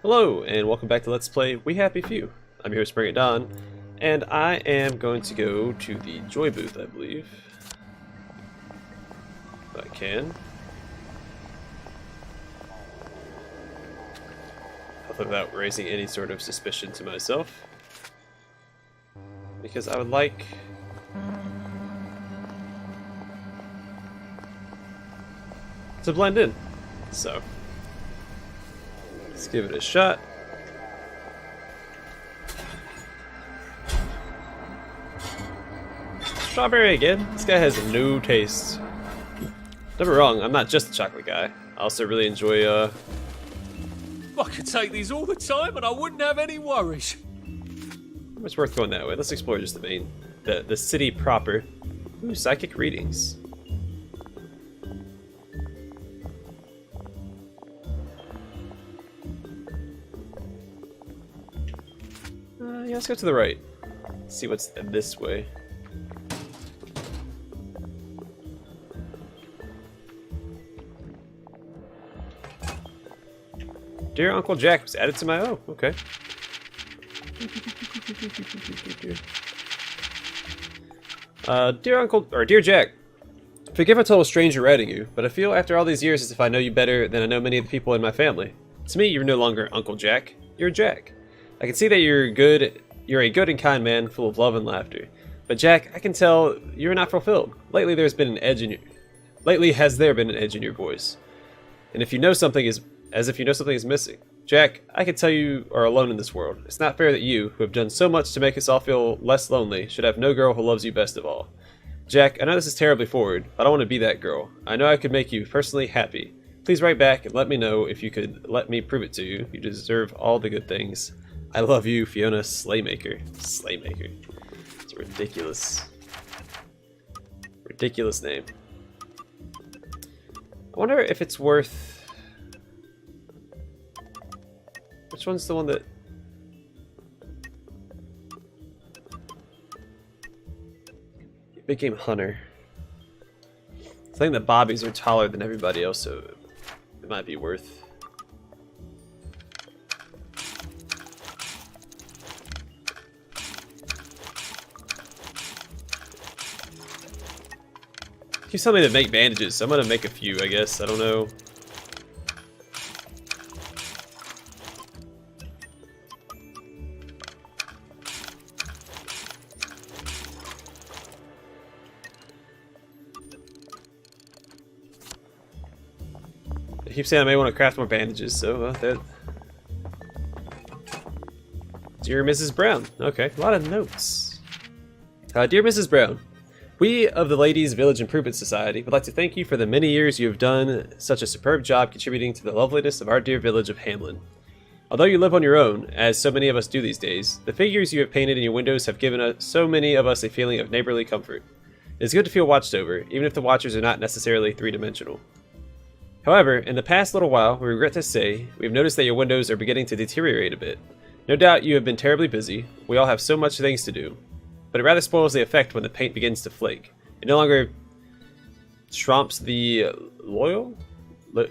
Hello, and welcome back to Let's Play We Happy Few. I'm here with BringItDon, and I am going to go to the Joy booth, I believe. If I can. Hopefully without raising any sort of suspicion to myself. Because I would like... to blend in. So... let's give it a shot. Strawberry again? This guy has no taste. Don't be wrong, I'm not just a chocolate guy. I also really enjoy, I could take these all the time and I wouldn't have any worries. it's worth going that way. Let's explore just the city proper. Ooh, psychic readings. Yeah, let's go to the right. See what's this way. Dear Uncle Jack was added to my... oh, okay. Dear Jack, forgive a total stranger writing you, but I feel after all these years as if I know you better than I know many of the people in my family. To me, you're no longer Uncle Jack. You're Jack. I can see that you're a good and kind man, full of love and laughter. But Jack, I can tell you're not fulfilled. Lately has there been an edge in your voice. And if you know something is missing. Jack, I can tell you are alone in this world. It's not fair that you, who have done so much to make us all feel less lonely, should have no girl who loves you best of all. Jack, I know this is terribly forward, but I don't want to be that girl. I know I could make you personally happy. Please write back and let me know if you could let me prove it to you. You deserve all the good things. I love you, Fiona Slaymaker. Slaymaker. It's a ridiculous name. I wonder if it's worth... which one's the one that... Big Game Hunter. I think that Bobbies are taller than everybody else, so it might be worth... keeps telling me to make bandages, so I'm gonna make a few, I guess. I don't know. I keep saying I may want to craft more bandages, so that. Dear Mrs. Brown. Okay, a lot of notes. Dear Mrs. Brown. We of the Ladies Village Improvement Society would like to thank you for the many years you have done such a superb job contributing to the loveliness of our dear village of Hamlyn. Although you live on your own, as so many of us do these days, the figures you have painted in your windows have given so many of us a feeling of neighborly comfort. It is good to feel watched over, even if the watchers are not necessarily three-dimensional. However, in the past little while, we regret to say, we have noticed that your windows are beginning to deteriorate a bit. No doubt you have been terribly busy. We all have so much things to do. But it rather spoils the effect when the paint begins to flake. It no longer trumps the loyal? I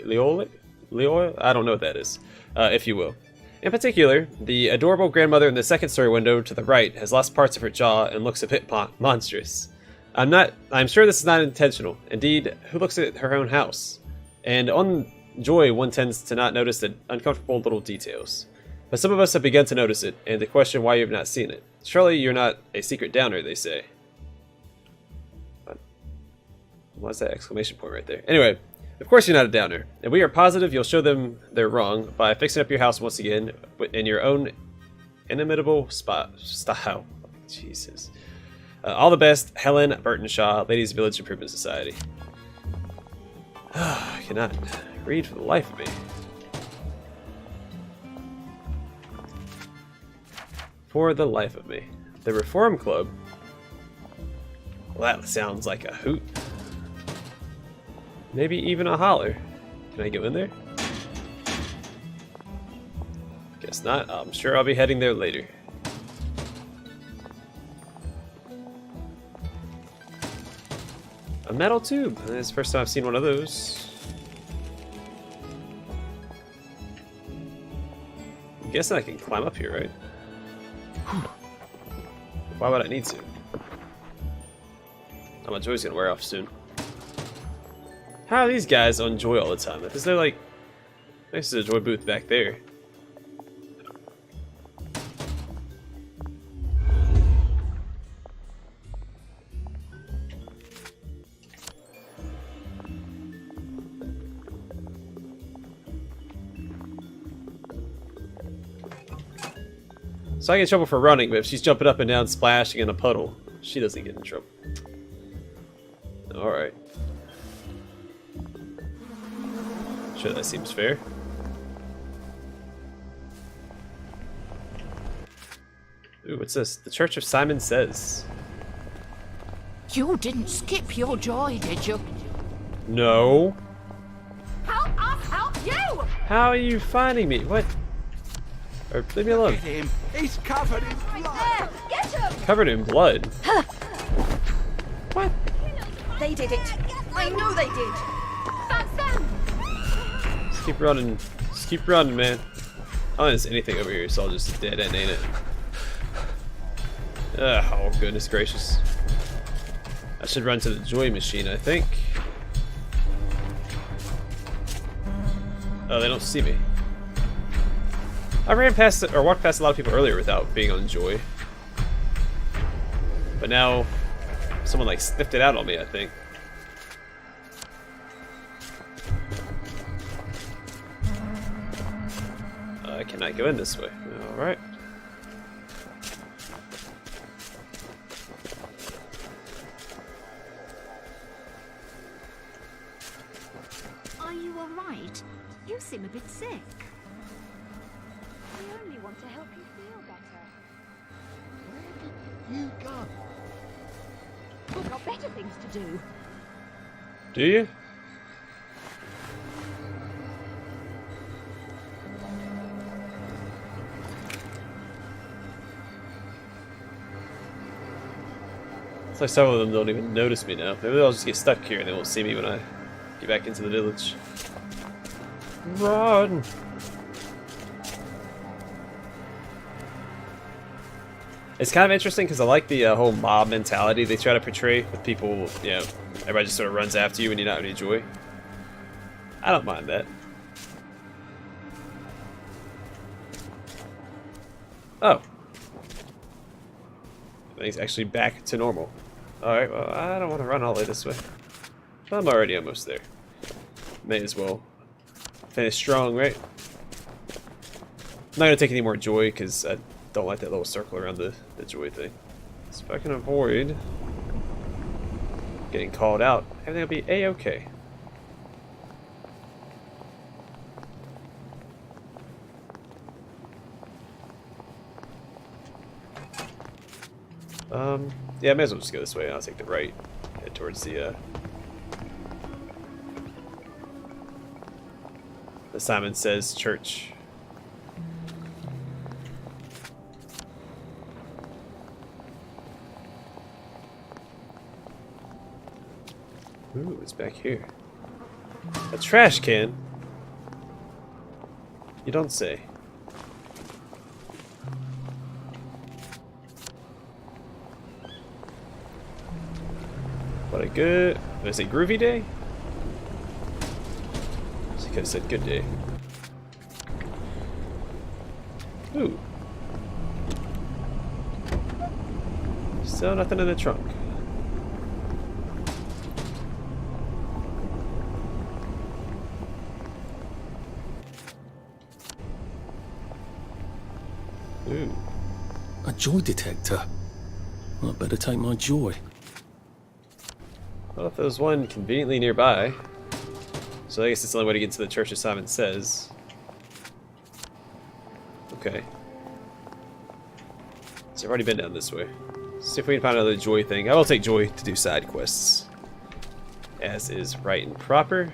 don't know what that is, if you will. In particular, the adorable grandmother in the second story window to the right has lost parts of her jaw and looks a bit monstrous. I'm sure this is not intentional. Indeed, who looks at her own house? And on Joy, one tends to not notice the uncomfortable little details. But some of us have begun to notice it, and to question why you have not seen it. Surely you're not a secret downer, they say. What's that exclamation point right there? Anyway, of course you're not a downer, and we are positive you'll show them they're wrong by fixing up your house once again in your own inimitable style. Jesus. All the best, Helen Burtonshaw, Ladies Village Improvement Society. I cannot read for the life of me. For the life of me. The Reform Club? Well, that sounds like a hoot. Maybe even a holler. Can I go in there? Guess not. I'm sure I'll be heading there later. A metal tube. It's the first time I've seen one of those. I'm guessing I can climb up here, right? Why would I need to? Oh, my joy's gonna wear off soon. How are these guys on joy all the time? Is there like... There's a joy booth back there. So I get in trouble for running, but if she's jumping up and down, splashing in a puddle, she doesn't get in trouble. Alright. Sure, that seems fair. Ooh, what's this? The Church of Simon Says. You didn't skip your joy, did you? No. Help us help you! How are you finding me? What? Or leave me alone. Get him. He's covered in blood. There, get him! Covered in blood. What? They did it. I know they did. That's them. Just keep running. Just keep running, man. I don't think there's anything over here, so I'll just dead end, ain't it? Oh, goodness gracious. I should run to the joy machine, I think. Oh, they don't see me. I ran past or walked past a lot of people earlier without being on joy. But now someone like sniffed it out on me, I think. I cannot go in this way. Alright. Are you alright? You seem a bit sick. We only want to help you feel better. Where did you go? We've got better things to do. Do you? It's like some of them don't even notice me now. Maybe I'll just get stuck here and they won't see me when I get back into the village. Run! It's kind of interesting because I like the whole mob mentality they try to portray with people, you know, everybody just sort of runs after you when you're not having any joy. I don't mind that. Oh. Things actually back to normal. Alright, well, I don't want to run all the way this way. I'm already almost there. May as well finish strong, right? I'm not going to take any more joy because I don't like that little circle around the joy thing. So if I can avoid getting called out, everything will be a-okay. Yeah, I may as well just go this way. I'll take the right, head towards the Simon Says church. Ooh, it's back here. A trash can? You don't say. What a good... Did I say groovy day? I could have said good day. Ooh. Still nothing in the trunk. Ooh. A joy detector. Well, I better take my joy. Well, if there's one conveniently nearby. So I guess it's the only way to get to the Church of Simon Says. Okay. So I've already been down this way. See if we can find another joy thing. I will take joy to do side quests. As is right and proper.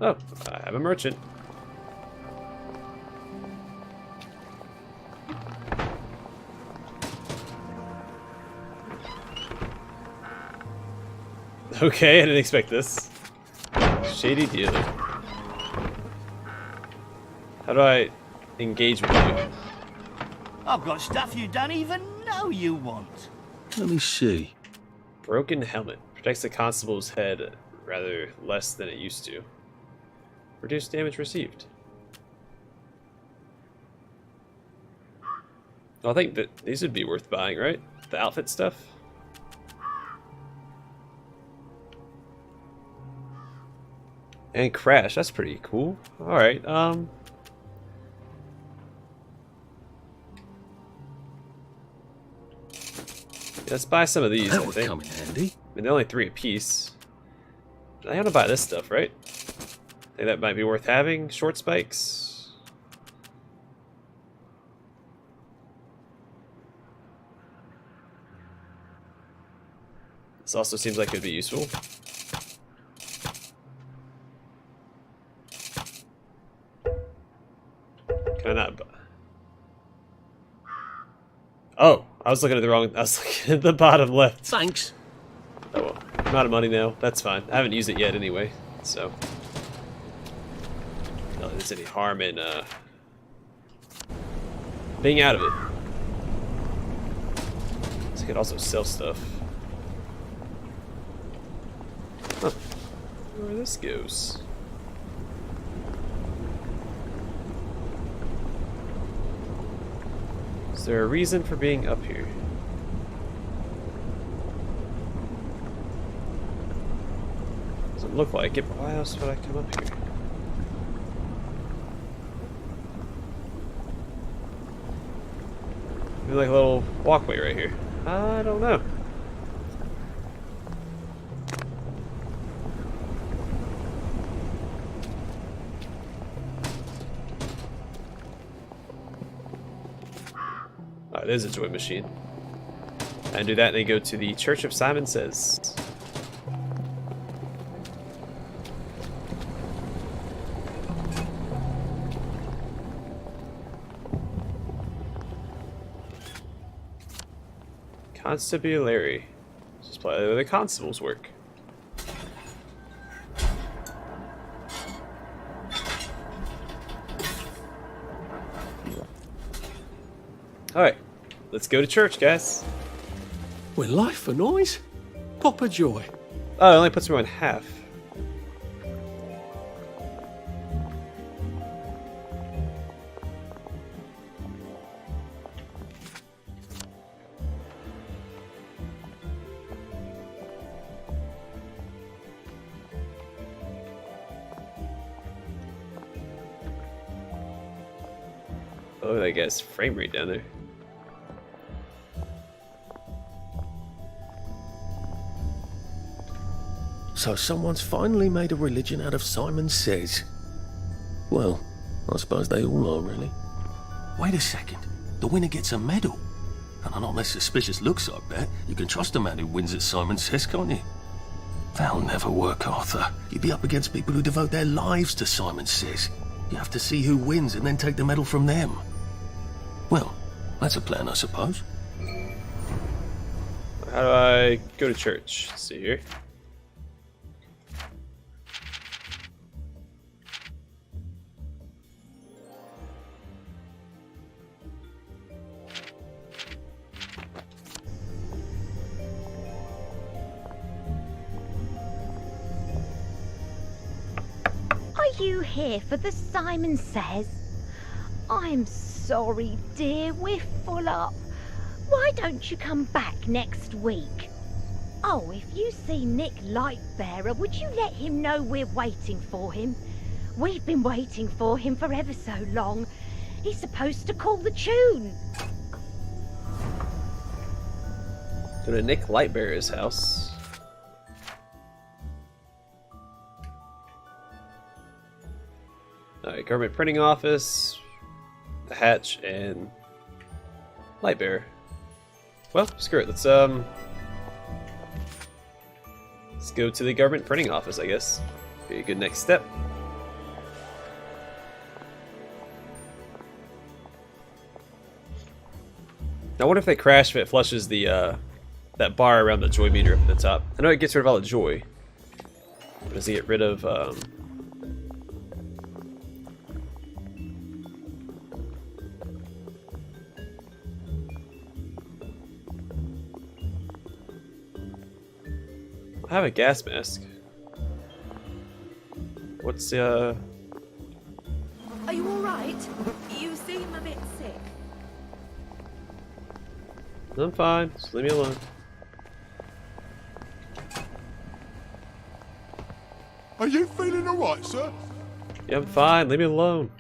Oh, I have a merchant. Okay, I didn't expect this. Shady dealer. How do I engage with you? I've got stuff you don't even know you want. Let me see. Broken helmet. Protects the constable's head rather less than it used to. Reduced damage received. Well, I think that these would be worth buying, right? The outfit stuff. And crash. That's pretty cool. All right. Let's buy some of these. That I would think. come in handy. I mean, they're only 3 apiece. I want to buy this stuff, right? Think that might be worth having. Short spikes. This also seems like it would be useful. Can I not? Oh, I was looking at the wrong. I was looking at the bottom left. Thanks. Oh well, I'm out of money now. That's fine. I haven't used it yet anyway, so. I don't think there's any harm in being out of it. So I could also sell stuff. Huh. Where this goes. Is there a reason for being up here? Doesn't look like it, but why else would I come up here? Maybe like a little walkway right here. I don't know. Oh, there's a joy machine. And do that, and then go to the Church of Simon Says. Constabulary. Just play the constables work. Alright, let's go to church, guys. With life for noise? Proper joy. Oh, it only puts me on half. Oh, I guess frame rate down there. So someone's finally made a religion out of Simon Says. Well, I suppose they all are, really. Wait a second. The winner gets a medal. And on not less suspicious looks, I bet. You can trust a man who wins at Simon Says, can't you? That'll never work, Arthur. You'd be up against people who devote their lives to Simon Says. You have to see who wins and then take the medal from them. Well, that's a plan, I suppose. How do I go to church? Let's see here. Are you here for the Simon Says? I'm sorry, dear, we're full up. Why don't you come back next week? Oh, if you see Nick Lightbearer, would you let him know we're waiting for him? We've been waiting for him for ever so long. He's supposed to call the tune. Go to Nick Lightbearer's house. Alright, government printing office, the hatch, and Lightbearer. Well, screw it. Let's go to the government printing office, I guess. Be a good next step. I wonder if they crash if it flushes the that bar around the joy meter up at the top. I know it gets rid of all the joy, but does it get rid of I have a gas mask. What's Are you alright? You seem a bit sick. I'm fine. Just leave me alone. Are you feeling alright, sir? Yeah, I'm fine. Leave me alone.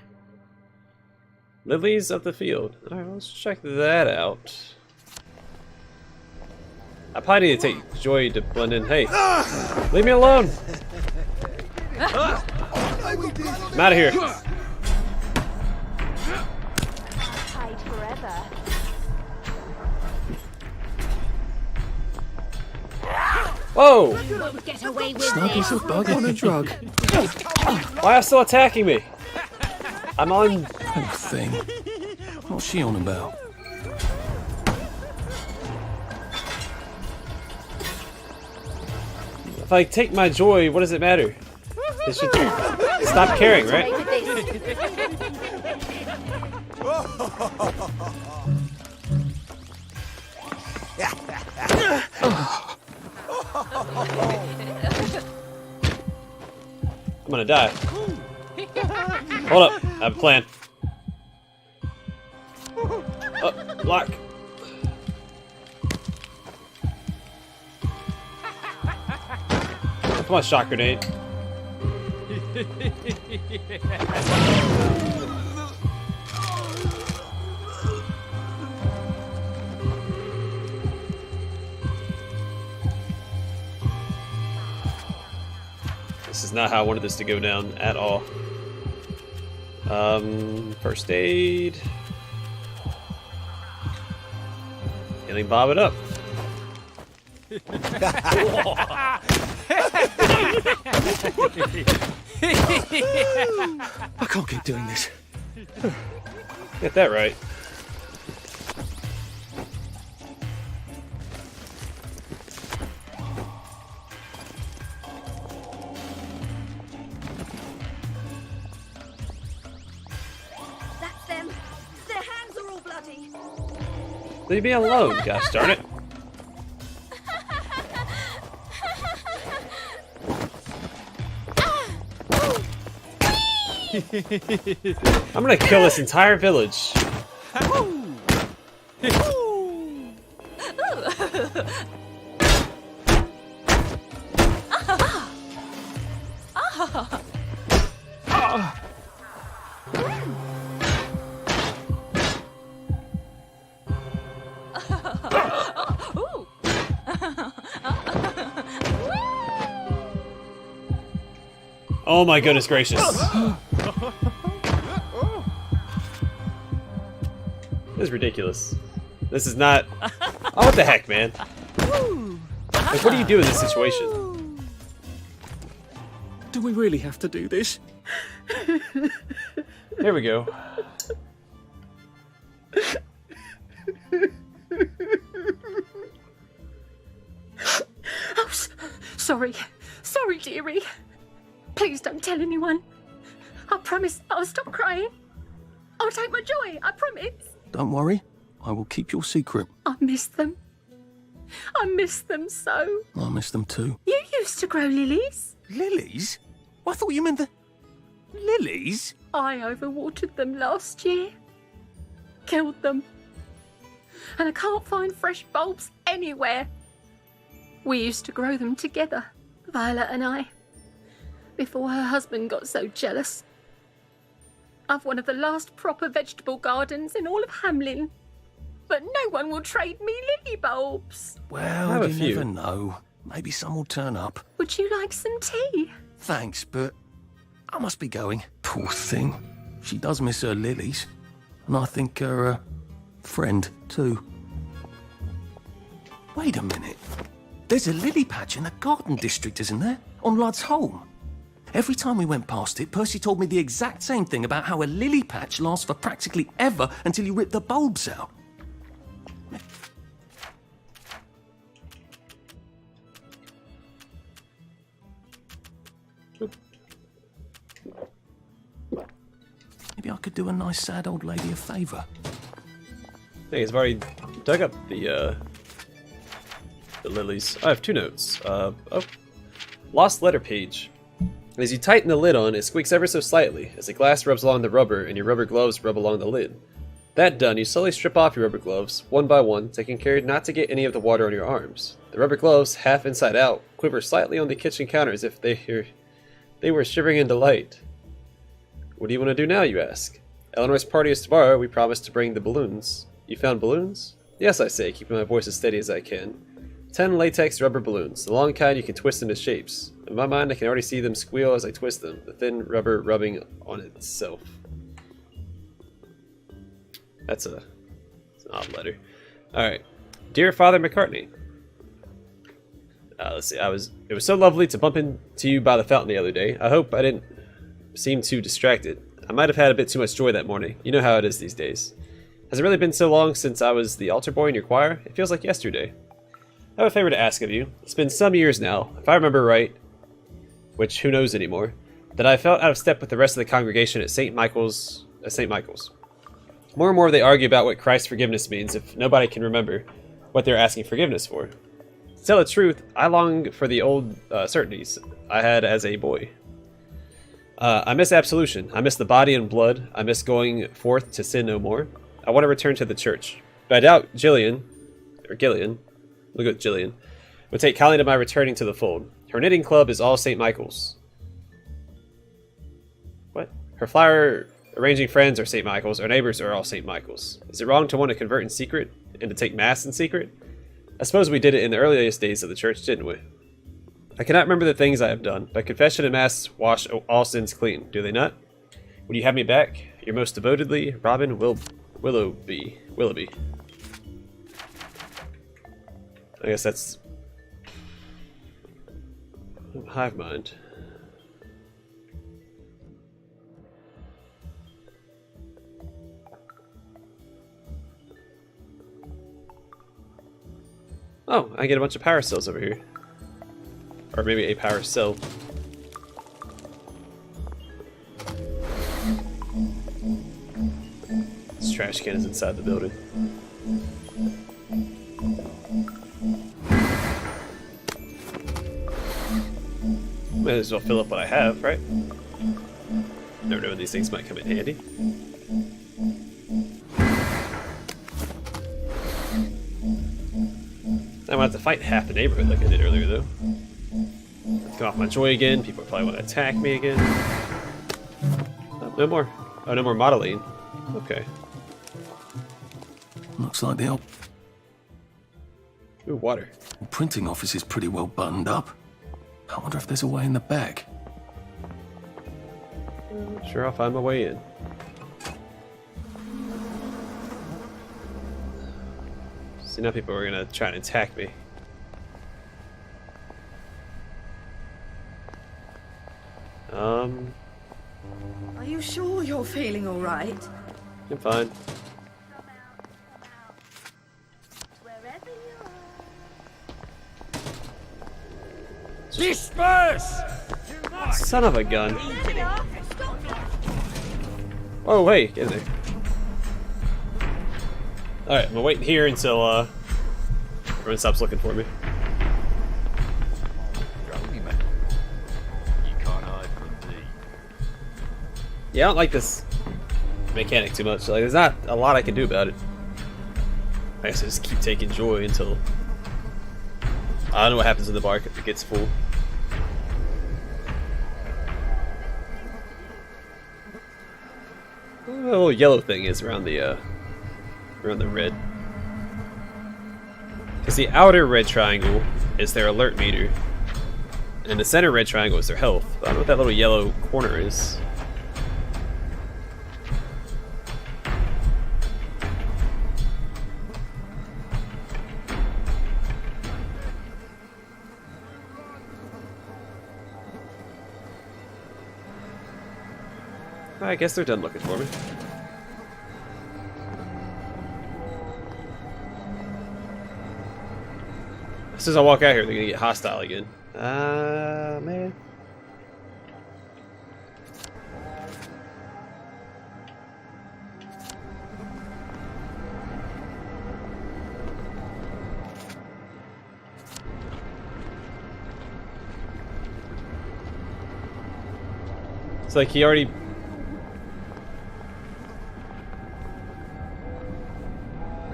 Lilies of the field. Alright, let's check that out. I probably need to take Joy to blend in. Hey, leave me alone. I'm out of here. Hide forever. Whoa! Won't get away with Snug this. as a bug on a drug. Why are you still attacking me? I'm on. Poor thing. What's she on about? If I take my joy, what does it matter? It should stop caring, right? I'm gonna die. Hold up, I have a plan. Block. Come on, shock grenade. This is not how I wanted this to go down at all. First aid. Healing bob it up. I can't keep doing this. Get that right. That's them. Their hands are all bloody. Leave me alone, gosh darn it. I'm gonna kill this entire village. Oh my goodness gracious. This is ridiculous. This is not... Oh, what the heck, man? Like, what do you do in this situation? Do we really have to do this? Here we go. Oh, sorry. Sorry, dearie. Please don't tell anyone. I promise I'll stop crying. I'll take my joy, I promise. Don't worry. I will keep your secret. I miss them. I miss them so. I miss them too. You used to grow lilies. Lilies? I thought you meant the... Lilies? I overwatered them last year. Killed them. And I can't find fresh bulbs anywhere. We used to grow them together, Violet and I, before her husband got so jealous. I've one of the last proper vegetable gardens in all of Hamlin. But no one will trade me lily bulbs. Well, a you few. never know. Maybe some will turn up. Would you like some tea? Thanks, but I must be going. Poor thing. She does miss her lilies. And I think her friend, too. Wait a minute. There's a lily patch in the garden district, isn't there? On Ludd's Holm. Every time we went past it, Percy told me the exact same thing about how a lily patch lasts for practically ever until you rip the bulbs out. Maybe I could do a nice sad old lady a favour. I think I've already dug up the The lilies. I have 2 notes. Oh. Lost letter page. As you tighten the lid on, it squeaks ever so slightly, as the glass rubs along the rubber and your rubber gloves rub along the lid. That done, you slowly strip off your rubber gloves, one by one, taking care not to get any of the water on your arms. The rubber gloves, half inside out, quiver slightly on the kitchen counter as if they were shivering in delight. What do you want to do now, you ask? Eleanor's party is tomorrow. We promised to bring the balloons. You found balloons? Yes, I say, keeping my voice as steady as I can. 10 latex rubber balloons, the long kind you can twist into shapes. In my mind, I can already see them squeal as I twist them, the thin rubber rubbing on itself. That's an odd letter. Alright. Dear Father McCartney. Let's see, it was so lovely to bump into you by the fountain the other day. I hope I didn't seem too distracted. I might have had a bit too much joy that morning. You know how it is these days. Has it really been so long since I was the altar boy in your choir? It feels like yesterday. I have a favor to ask of you. It's been some years now, if I remember right, which who knows anymore, that I felt out of step with the rest of the congregation at St. Michael's. More and more they argue about what Christ's forgiveness means if nobody can remember what they're asking forgiveness for. To tell the truth, I long for the old certainties I had as a boy. I miss absolution. I miss the body and blood. I miss going forth to sin no more. I want to return to the church. But I doubt Gillian, look at Gillian, would take kindly to my returning to the fold. Her knitting club is all St. Michael's. What? Her flower arranging friends are St. Michael's. Our neighbors are all St. Michael's. Is it wrong to want to convert in secret and to take Mass in secret? I suppose we did it in the earliest days of the church, didn't we? I cannot remember the things I have done, but confession and Mass wash all sins clean, do they not? Would you have me back? Your most devotedly, Robin Willoughby. I guess that's hive mind. Oh, I get a bunch of power cells over here. Or maybe a power cell. This trash can is inside the building. Might as well fill up what I have, right? Never know when these things might come in handy. I might have to fight half the neighborhood like I did earlier, though. Let's come off my joy again. People probably want to attack me again. Oh, no more. Oh, no more modeling. Okay. Looks like the old Ooh, water. printing office is pretty well buttoned up. I wonder if there's a way in the back. Sure, I'll find my way in. See, now people are gonna try and attack me. Are you sure you're feeling all right? I'm fine. Disperse! Son of a gun. Oh, wait, get in there. Alright, I'm gonna wait here until everyone stops looking for me. Yeah, I don't like this mechanic too much. Like, there's not a lot I can do about it. I guess I just keep taking joy until I don't know what happens in the bar if it gets full. The little yellow thing is around the red. Because the outer red triangle is their alert meter, and the center red triangle is their health. But I don't know what that little yellow corner is. I guess they're done looking for me. As soon as I walk out here, they're gonna get hostile again. Man. like he already...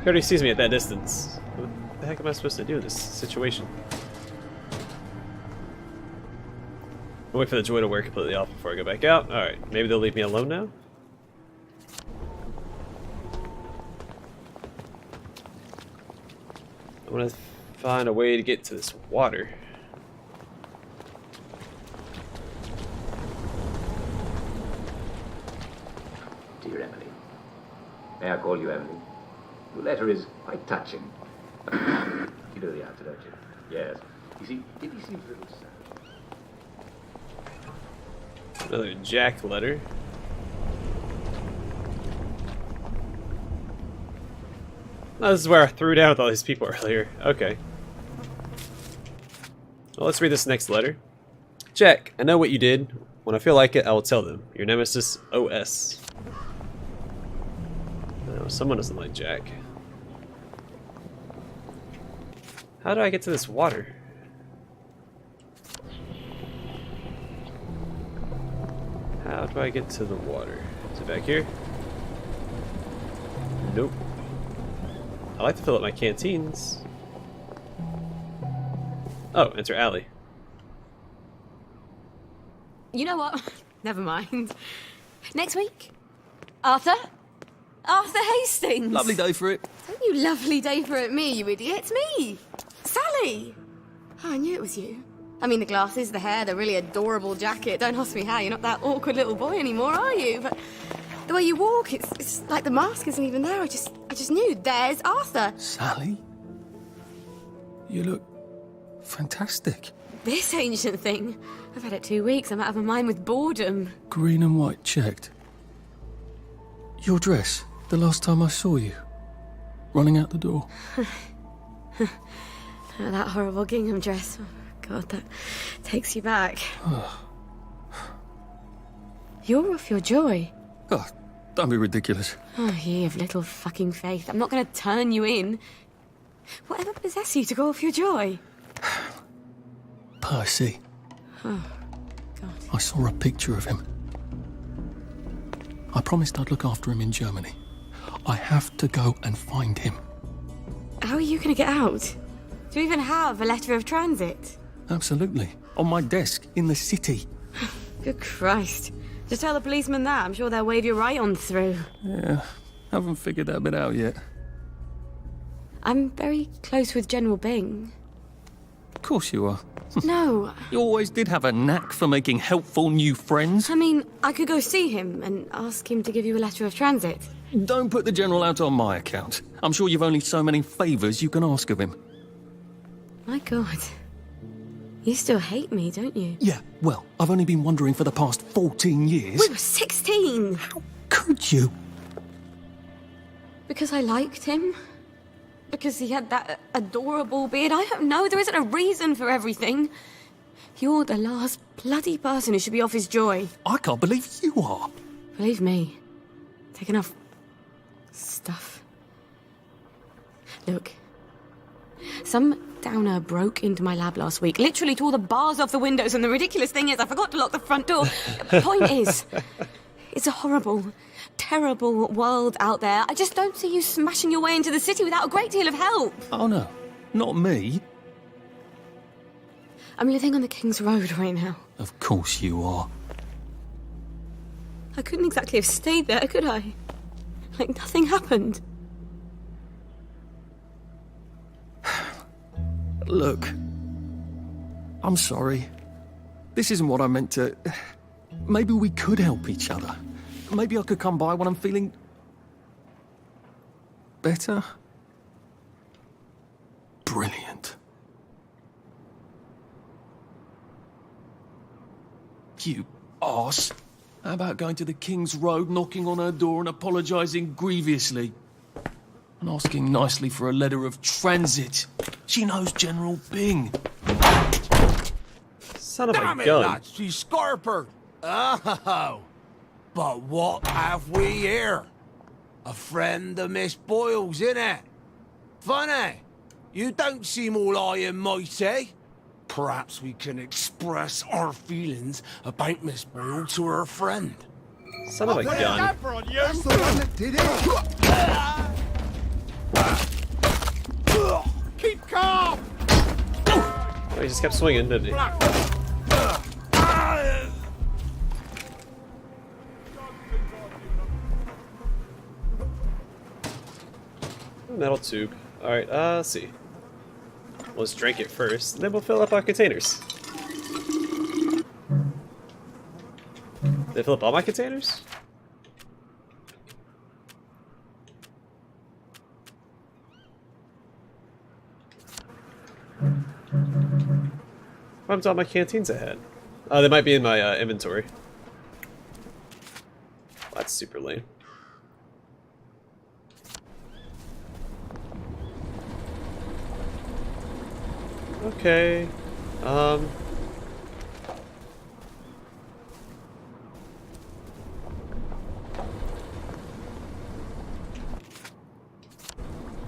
He already sees me at that distance. What the heck am I supposed to do in this situation? I'll wait for the joy to wear completely off before I go back out. Alright, maybe they'll leave me alone now? I want to find a way to get to this water. Dear Emily. May I call you Emily? Your letter is quite touching. You know the answer, don't you? Yes. You see, Diddy seems a little sad. Another Jack letter. Oh, this is where I threw down with all these people earlier. Okay. Well, let's read this next letter. Jack, I know what you did. When I feel like it, I will tell them. Your nemesis, OS. No, someone doesn't like Jack. How do I get to this water? How do I get to the water? Is it back here? Nope. I like to fill up my canteens. Oh, enter alley. You know what? Never mind. Next week? Arthur? Arthur Hastings! Lovely day for it. Don't you lovely day for it me, you idiot. It's me! Sally! Oh, I knew it was you. I mean, the glasses, the hair, the really adorable jacket. Don't ask me how. You're not that awkward little boy anymore, are you? But the way you walk, it's like the mask isn't even there. I just knew. There's Arthur. Sally? You look fantastic. This ancient thing. I've had it 2 weeks. I'm out of my mind with boredom. Green and white checked. Your dress, the last time I saw you. Running out the door. That horrible gingham dress. Oh, God, that takes you back. You're off your joy. Oh, don't be ridiculous. Oh, ye of little fucking faith. I'm not going to turn you in. Whatever possessed you to go off your joy? Percy. Oh, God. I saw a picture of him. I promised I'd look after him in Germany. I have to go and find him. How are you going to get out? Do you even have a letter of transit? Absolutely. On my desk, in the city. Good Christ. Just tell the policeman that. I'm sure they'll wave you right on through. Yeah, haven't figured that bit out yet. I'm very close with General Bing. Of course you are. No. You always did have a knack for making helpful new friends. I mean, I could go see him and ask him to give you a letter of transit. Don't put the General out on my account. I'm sure you've only so many favours you can ask of him. My God. You still hate me, don't you? Yeah, well, I've only been wondering for the past 14 years. We were 16! How could you? Because I liked him? Because he had that adorable beard? I don't know, there isn't a reason for everything. You're the last bloody person who should be off his joy. I can't believe you are. Believe me. Take enough stuff. Look. Some downer broke into my lab last week, literally tore the bars off the windows, and the ridiculous thing is I forgot to lock the front door. Point is, it's a horrible, terrible world out there. I just don't see you smashing your way into the city without a great deal of help. Oh no, not me. I'm living on the King's Road right now. Of course you are. I couldn't exactly have stayed there, could I? Like nothing happened. Look, I'm sorry. This isn't what I meant to... Maybe we could help each other. Maybe I could come by when I'm feeling... better? Brilliant. You arse. How about going to the King's Road, knocking on her door and apologising grievously? And asking nicely for a letter of transit. She knows General Bing. Son of Damn a it, gun. lads, she's scarpered. Oh, but what have we here? A friend of Miss Boyle's, innit? Funny. You don't seem all high and mighty. Perhaps we can express our feelings about Miss Boyle to her friend. Son of a gun. That's the one that did it. Keep calm. Oh, he just kept swinging, didn't he? Metal tube. Alright, let's see. Let's drink it first, then we'll fill up our containers. Did I fill up all my containers? What happened to all my canteens I had? Oh, they might be in my inventory. That's super lame. Okay.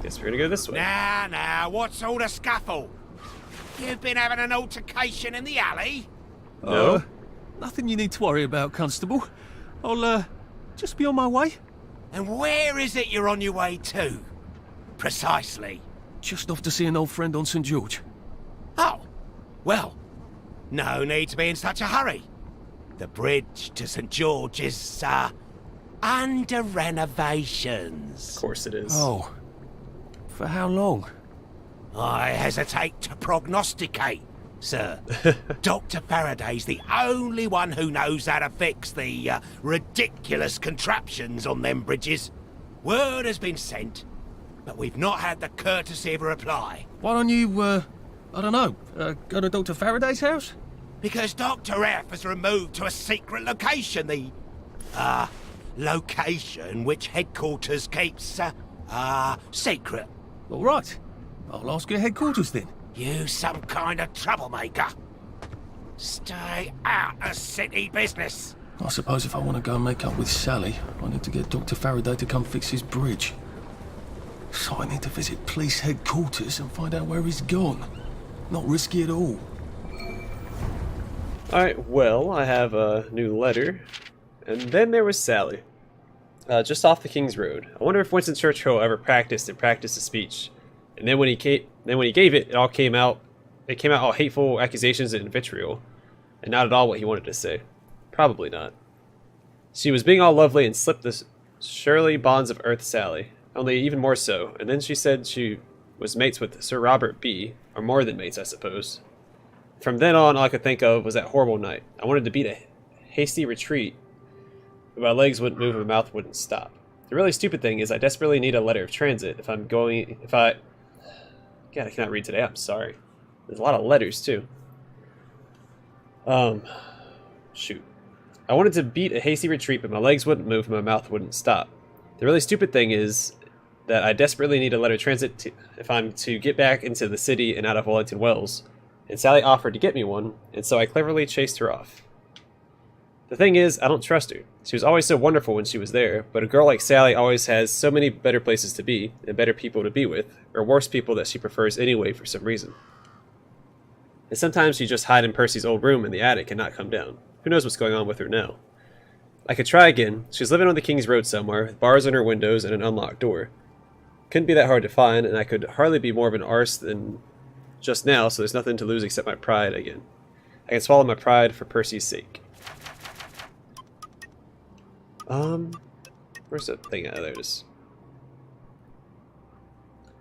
Guess we're gonna go this way. Now, what's all the scuffle? You've been having an altercation in the alley? No. Nothing you need to worry about, Constable. I'll, just be on my way. And where is it you're on your way to? Precisely. Just off to see an old friend on St. George. Oh, well, no need to be in such a hurry. The bridge to St. George is, under renovations. Of course it is. Oh. For how long? I hesitate to prognosticate, sir. Dr. Faraday's the only one who knows how to fix the ridiculous contraptions on them bridges. Word has been sent, but we've not had the courtesy of a reply. Why don't you, I don't know, go to Dr. Faraday's house? Because Dr. F has removed to a secret location, the, location which headquarters keeps, secret. All right. I'll ask your headquarters then. You some kind of troublemaker. Stay out of city business. I suppose if I want to go and make up with Sally, I need to get Dr. Faraday to come fix his bridge. So I need to visit police headquarters and find out where he's gone. Not risky at all. Alright, well, I have a new letter. And then there was Sally. Just off the King's Road. I wonder if Winston Churchill ever practiced a speech. And then when he gave it, it came out all hateful accusations and vitriol. And not at all what he wanted to say. Probably not. She was being all lovely and slipped the surely bonds of earth Sally. Only even more so. And then she said she was mates with Sir Robert B. Or more than mates, I suppose. From then on, all I could think of was that horrible night. I wanted to beat a hasty retreat, but my legs wouldn't move and my mouth wouldn't stop. The really stupid thing is I desperately need a letter of transit God, I cannot read today, I'm sorry. There's a lot of letters, too. Shoot. I wanted to beat a hasty retreat, but my legs wouldn't move and my mouth wouldn't stop. The really stupid thing is that I desperately need a letter of transit if I'm to get back into the city and out of Wellington Wells. And Sally offered to get me one, and so I cleverly chased her off. The thing is, I don't trust her. She was always so wonderful when she was there, but a girl like Sally always has so many better places to be, and better people to be with, or worse people that she prefers anyway for some reason. And sometimes she just hide in Percy's old room in the attic and not come down. Who knows what's going on with her now? I could try again. She's living on the King's Road somewhere, with bars on her windows and an unlocked door. Couldn't be that hard to find, and I could hardly be more of an arse than just now, so there's nothing to lose except my pride again. I can swallow my pride for Percy's sake. Where's that thing? Oh, there it is.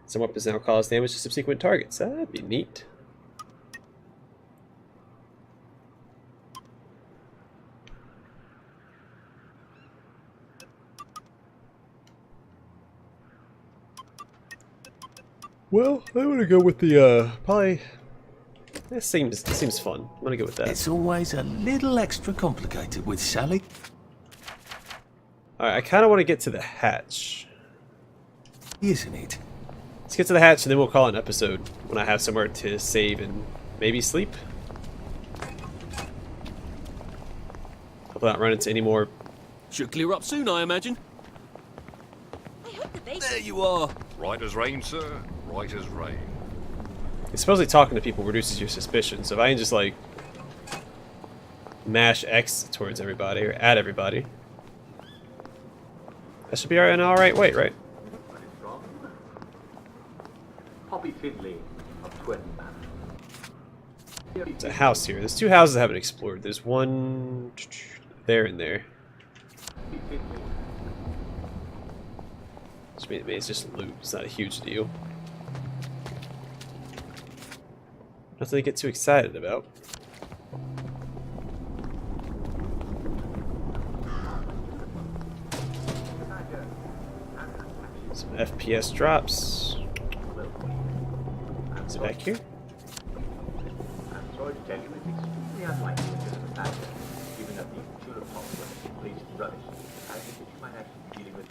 Some weapons now cause damage to subsequent targets. That'd be neat. Well, I want to go with the, probably... This seems fun. I'm gonna go with that. It's always a little extra complicated with Sally. Alright, I kind of want to get to the hatch. Isn't it? Let's get to the hatch and then we'll call it an episode when I have somewhere to save and maybe sleep. Hopefully not run into any more... Should clear up soon, I imagine. I hope the baby... There you are. Right as rain, sir. Right as rain. Supposedly talking to people reduces your suspicion, so if I can just like mash X towards everybody or at everybody, that should be an alright weight, right? Poppy Fiddly of Twin Manor. There's a house here. There's two houses I haven't explored. There's one there and there. Maybe it's just loot. It's not a huge deal. Nothing to get too excited about. Some FPS drops. Is it back here? I'm sorry to tell you, it's extremely unlikely that this is a factor, given that the tulip pots were placed in rubbish. I think that you might actually be dealing with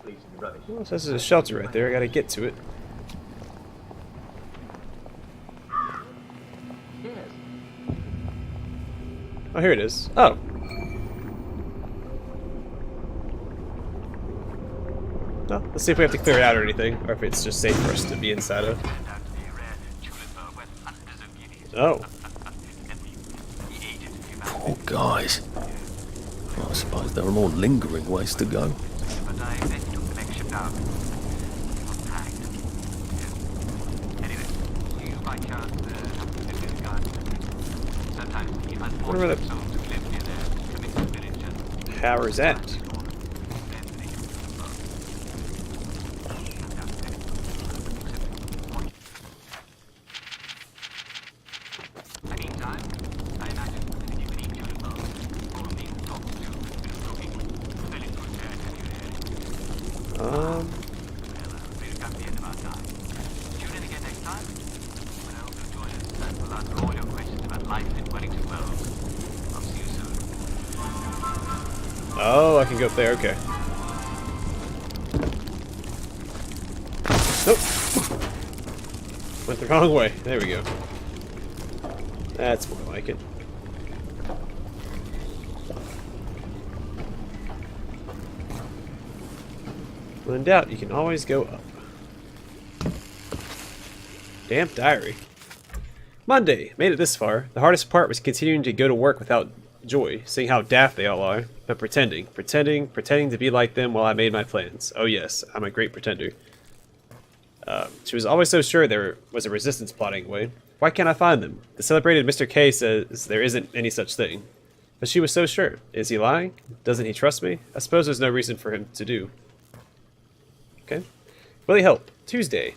placed in rubbish. Well, so this is a shelter right there. I gotta get to it. Yes. Oh, here it is. Oh. Well, let's see if we have to clear it out or anything, or if it's just safe for us to be inside of. Oh. Poor guys. I suppose there are more lingering ways to go. What are the power's at? Oh, I can go up there, okay. Nope. Went the wrong way. There we go. That's more like it. When in doubt, you can always go up. Damp diary. Monday. Made it this far. The hardest part was continuing to go to work without joy, seeing how daft they all are, but pretending to be like them while I made my plans. Oh yes, I'm a great pretender. She was always so sure there was a resistance plotting away. Why can't I find them? The celebrated Mr. K says there isn't any such thing. But she was so sure. Is he lying? Doesn't he trust me? I suppose there's no reason for him to do. Okay. Will he help? Tuesday.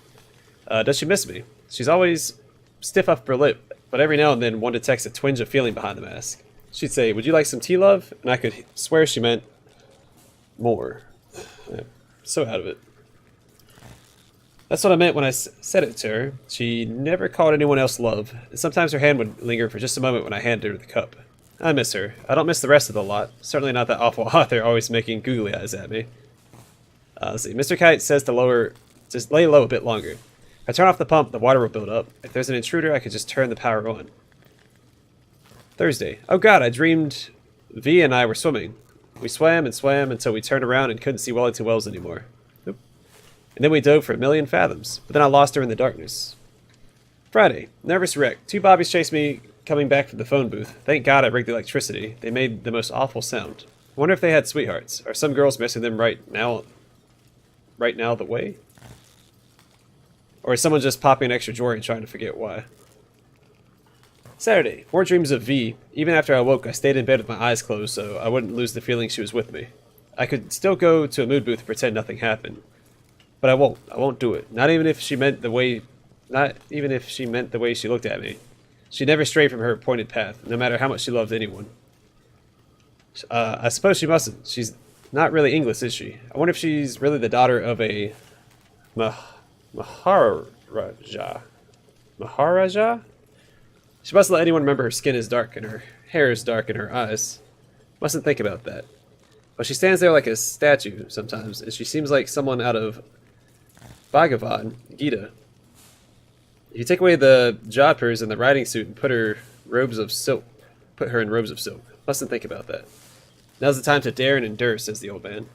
Does she miss me? She's always stiff upper lip, but every now and then one detects a twinge of feeling behind the mask. She'd say, "Would you like some tea, love?" And I could swear she meant more. I'm so out of it. That's what I meant when I said it to her. She never called anyone else love, and sometimes her hand would linger for just a moment when I handed her the cup. I miss her. I don't miss the rest of the lot. Certainly not that awful author always making googly eyes at me. Let's see. Mr. Kite says to just lay low a bit longer. If I turn off the pump, the water will build up. If there's an intruder, I could just turn the power on. Thursday. Oh god, I dreamed V and I were swimming. We swam and swam until we turned around and couldn't see Wellington Wells anymore. Nope. And then we dove for a million fathoms, but then I lost her in the darkness. Friday. Nervous wreck. Two bobbies chased me coming back from the phone booth. Thank god I rigged the electricity. They made the most awful sound. I wonder if they had sweethearts. Are some girls missing them right now the way? Or is someone just popping an extra drawer and trying to forget why? Saturday. More dreams of V. Even after I woke, I stayed in bed with my eyes closed so I wouldn't lose the feeling she was with me. I could still go to a mood booth and pretend nothing happened. But I won't. I won't do it. Not even if she meant the way she looked at me. She never strayed from her appointed path, no matter how much she loved anyone. I suppose she mustn't. She's not really English, is she? I wonder if she's really the daughter of a Maharaja. Maharaja? She mustn't let anyone remember her skin is dark and her hair is dark and her eyes. Mustn't think about that. But she stands there like a statue sometimes, and she seems like someone out of Bhagavad Gita. If you take away the jodhpurs and the riding suit and put her in robes of silk. Mustn't think about that. Now's the time to dare and endure, says the old man.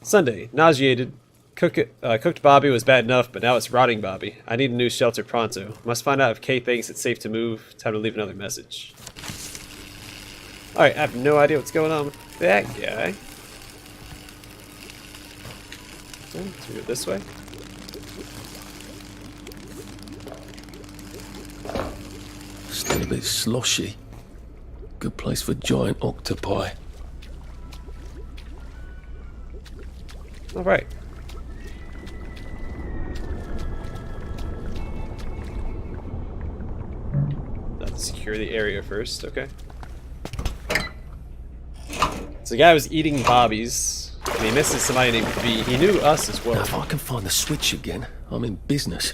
Sunday. Nauseated. Cooked Bobby was bad enough, but now it's rotting Bobby. I need a new shelter pronto. Must find out if Kay thinks it's safe to move. Time to leave another message. Alright, I have no idea what's going on with that guy. So, let's go this way. Still a bit sloshy. Good place for giant octopi. Alright. Let's secure the area first, okay. So the guy was eating Bobbies, and he misses somebody named V. He knew us as well. Now, if I can find the switch again, I'm in business.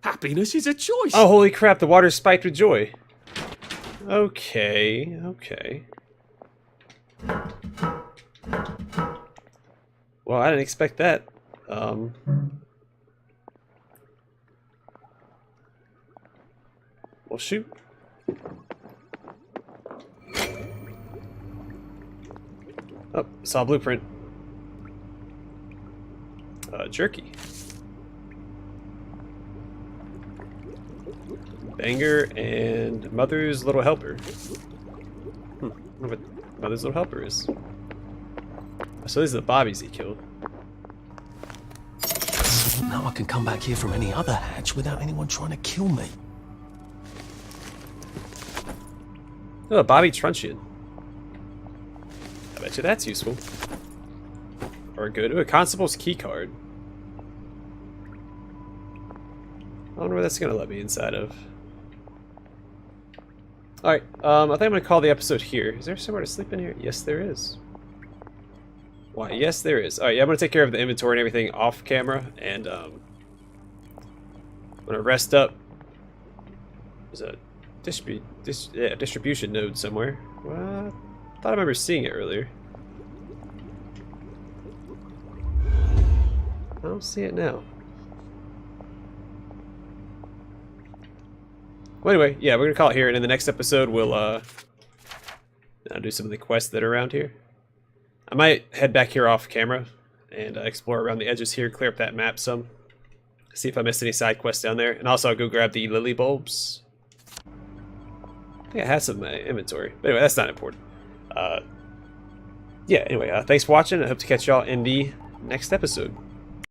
Happiness is a choice. Oh, holy crap, the water's spiked with joy. Okay, okay. Well, I didn't expect that. Well, shoot. Oh, saw a blueprint. Jerky. Banger and Mother's Little Helper. I wonder what Mother's Little Helper is. So these are the Bobbies he killed. Now I can come back here from any other hatch without anyone trying to kill me. Oh, a Bobby Truncheon. I bet you that's useful. Or good. Ooh, a Constable's key card. I wonder what that's gonna let me inside of. Alright, I think I'm gonna call the episode here. Is there somewhere to sleep in here? Yes, there is. Why, yes, there is. Alright, yeah, I'm gonna take care of the inventory and everything off camera, and I'm gonna rest up. There's a distribution node somewhere. Well, I thought I remember seeing it earlier. I don't see it now. Well, anyway, yeah, we're gonna call it here, and in the next episode we'll do some of the quests that are around here. I might head back here off camera and explore around the edges here, clear up that map some, see if I missed any side quests down there, and also I'll go grab the lily bulbs. I think I have some in my inventory, but anyway, that's not important. Yeah, anyway, thanks for watching. I hope to catch y'all in the next episode.